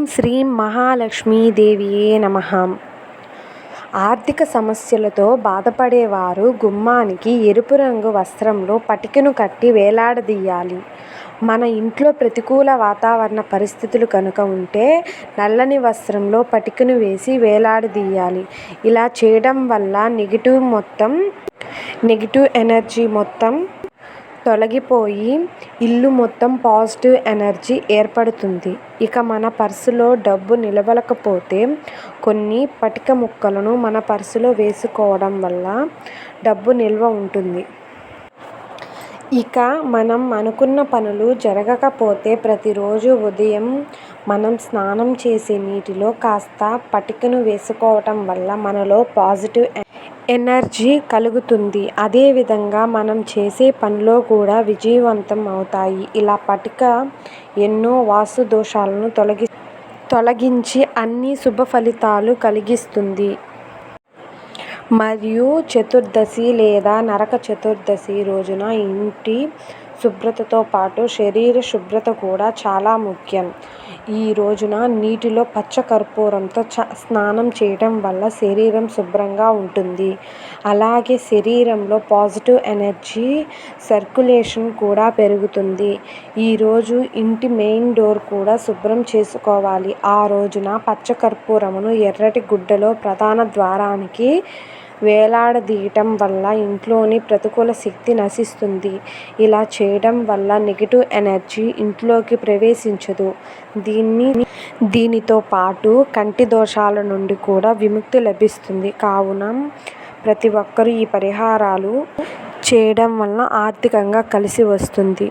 శ్రీం మహాలక్ష్మీదేవియే నమః. ఆర్థిక సమస్యలతో బాధపడేవారు గుమ్మానికి ఎరుపు రంగు వస్త్రంలో పటికను కట్టి వేలాడదీయాలి. మన ఇంట్లో ప్రతికూల వాతావరణ పరిస్థితులు కనుక ఉంటే నల్లని వస్త్రంలో పటికను వేసి వేలాడదీయాలి. ఇలా చేయడం వల్ల నెగిటివ్ ఎనర్జీ మొత్తం తొలగిపోయి ఇల్లు మొత్తం పాజిటివ్ ఎనర్జీ ఏర్పడుతుంది. ఇక మన పర్సులో డబ్బు నిలవకపోతే కొన్ని పటిక ముక్కలను మన పర్సులో వేసుకోవడం వల్ల డబ్బు నిల్వ ఉంటుంది. ఇక మనం అనుకున్న పనులు జరగకపోతే ప్రతిరోజు ఉదయం మనం స్నానం చేసే నీటిలో కాస్త పటికను వేసుకోవటం వల్ల మనలో పాజిటివ్ ఎనర్జీ కలుగుతుంది. అదేవిధంగా మనం చేసే పనిలో కూడా విజయవంతం అవుతాయి. ఇలా పటిక ఎన్నో వాస్తు దోషాలను తొలగించి అన్ని శుభ ఫలితాలు కలిగిస్తుంది. మరియు చతుర్దశి లేదా నరక చతుర్దశి రోజున ఇంటి శుభ్రతతో పాటు శరీర శుభ్రత కూడా చాలా ముఖ్యం. ఈ రోజున నీటిలో పచ్చ కర్పూరంతో స్నానం చేయడం వల్ల శరీరం శుభ్రంగా ఉంటుంది. అలాగే శరీరంలో పాజిటివ్ ఎనర్జీ సర్క్యులేషన్ కూడా పెరుగుతుంది. ఈరోజు ఇంటి మెయిన్ డోర్ కూడా శుభ్రం చేసుకోవాలి. ఆ రోజున పచ్చ కర్పూరమును ఎర్రటి గుడ్డలో ప్రధాన ద్వారానికి వేలాడదీయటం వల్ల ఇంట్లోని ప్రతికూల శక్తి నశిస్తుంది. ఇలా చేయడం వల్ల నెగిటివ్ ఎనర్జీ ఇంట్లోకి ప్రవేశించదు. దీనితో పాటు కంటి దోషాల నుండి కూడా విముక్తి లభిస్తుంది. కావున ప్రతి ఒక్కరూ ఈ పరిహారాలు చేయడం వల్ల ఆర్థికంగా కలిసి వస్తుంది.